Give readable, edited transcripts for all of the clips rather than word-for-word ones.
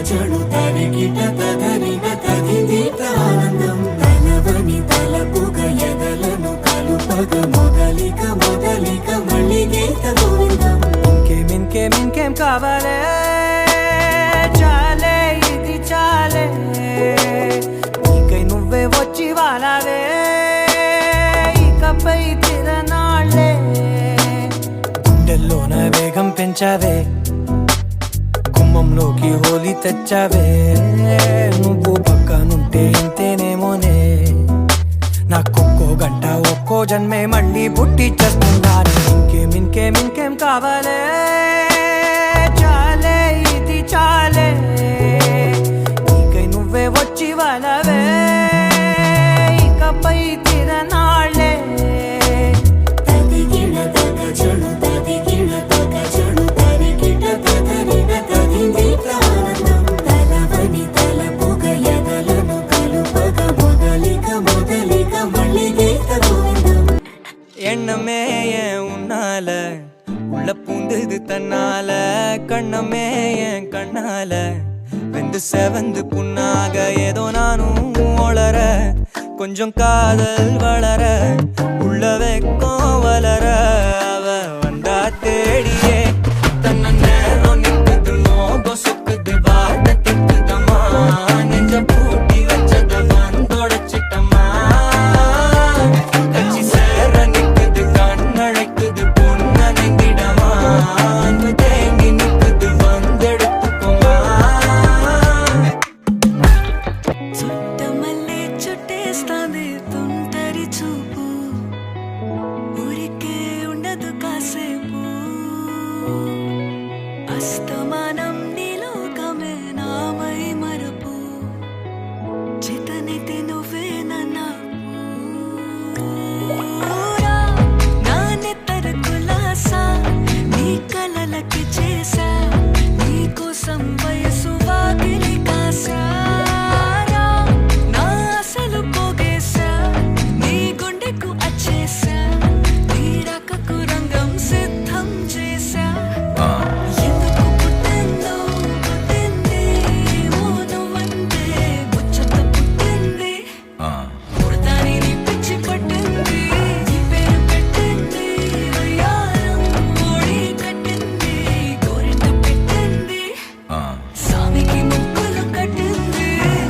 తగజడు తరిగిట తగరిన తగిదీత ఆనందం తలవని తలపుగ ఎదలను కలుపగ మొదలిక మొదలిక మళ్ళీ గీత గోవిందం ఇంకేం కావాలే చాలే ఇది చాలే నీకై నువ్వే వచ్చి వాలావే ఇకపై తిరనాళ్ళే గుండెల్లోన వేగం పెంచావే గుమ్మంలోకి హోలీ తెచ్చావే నువ్వు పక్కనుంటే ఇంతేనేమోనే నాకొక్కో గంట ఒక్కో జన్మే మళ్ళీ పుట్టి చేస్తున్నాను ఇంకేం కావాలే చాలే ఇది చాలే నీకై నువ్వే వచ్చి వాళ్ళవే ఇకపై తిరనాళ్ళే తదిగిన తగజడు తదిగిన తగజడు తరిగిట తగరిన తగిదీత ఆనందం తలవని తలపుగ ఎదలను కలుపగ మొదలిక మొదలిక మళ్ళీ గీత గోవిందం எண்ணமே என் உன்னால உள்ள பூந்தது தன்னால கண்ணமே என் கண்ணால வெந்து செவந்து புண்ணாக ஏதோ நானும் ஒளர கொஞ்சம் காதல் வளர உள்ள வெக்கம் வளர அவ வந்தா தேடியே தன்ன நேரம் நிற்குது லோகம் சொக்குது வார்த்தை திக்குதம்மா நெஞ்ச பூட்டி வச்சத வந்தொடச்சிட்டம்மா கட்சி சேர நிற்குது கண்ணழைக்குது பொண்ண நெங்கிடமா அன்பு தேங்கி நிற்குது வந்தெடுத்துக்கோமா చుట్టమల్లే చుట్టేస్తాంది తుంటరి చూపు ఊరికే ఉండదు కాసేపు అస్తమానం నీలోకమే నామై మరపు చితనైతే నువ్వే నన్నా నా నెత్తర కులాసా నీ కలలకి చేసా నీ కోసం వయసు వాకిలి కాసా నా అసలు పోగేసా నీ గుండెకు అచ్చేసా నీ రకకు రంగం సిద్ధం చేసా ఎందుకు పుట్టిందో పుట్టింది ఏమో నువ్వంటే ముచ్చట పుట్టింది పుడతాని నీ పిచ్చి పట్టింది నీ పేరు పెట్టింది వయ్యారం ఓడి కట్టింది గోరింట పెట్టింది సామికి ముక్కులు కట్టింది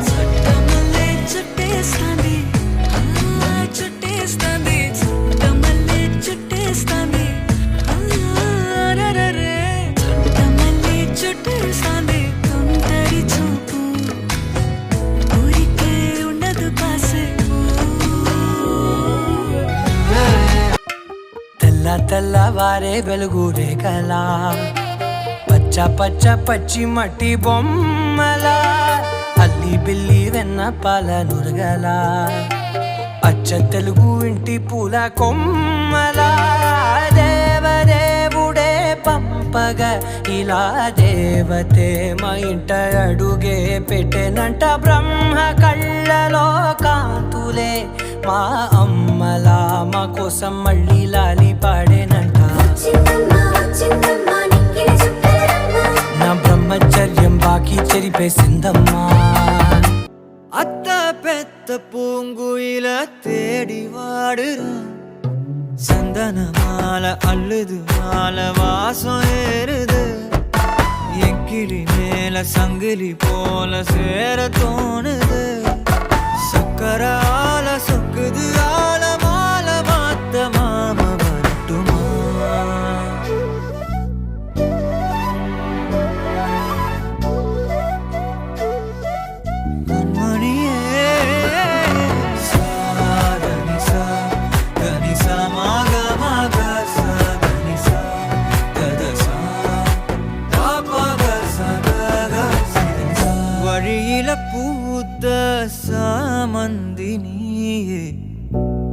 చుట్టమల్లే చుట్టేస్తాంది చుట్టేస్తాంది చుట్టమల్లే చుట్టేస్తాంది రరరే చుట్టమల్లే చుట్టేస్తాంది తుంటరి చూపు ఊరికే ఉండదు కాసేపు తెల్లవారే వెలుగు రేఖలా పచ్చ పచ్చి మట్టి బొమ్మలా అల్లి బిల్లి వెన్న పాల నురగలా అచ్చ తెలుగు ఇంటి పూల కొమ్మలా దేవదేవుడే పంపగా ఇలా దేవతే మా ఇంట అడుగే పెట్టెనంట బ్రహ్మ కళ్ళలో కాంతులే మా అమ్మలా మా కోసం మళ్ళీ లాలి పాడేనంట నా బ్రహ్మచర్యం బాకీ చెరిపేసిందమ్మా అత్త పెద్ద పూంగుయిల தேடிவாடுறா சந்தன மாலை அள்ளுது மாலை வாசம் ஏறுது என் கிளி மேல சங்கிலி போல சேர தோணுது சக்கரால சொக்குது ஆல மால மாத்த மாம வரட்டுமா கண்மணியே சாதனிசா கனிசா மாக மாக சாதனிசா கதசா பாபக சகக சிதனிசா வழியில பூத்த சாமந்தினியே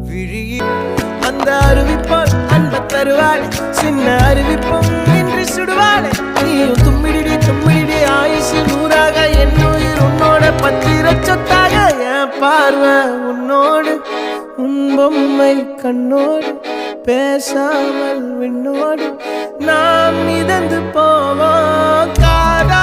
விழியில் அந்த அருவிப்போல் அன்ப தருவாள் சின்ன அருவிப்பும் இன்று சுடுவாளே நீயும் தும்மிடி ஆயுசு நூறாக என் உயிர் உன்னோட பத்திர சொத்தாக என் பார்வை உன்னோடு உன் பொம்மை கண்ணோடு பேசாமல் விண்ணோடு நாம் மிதந்து போவோம் காதா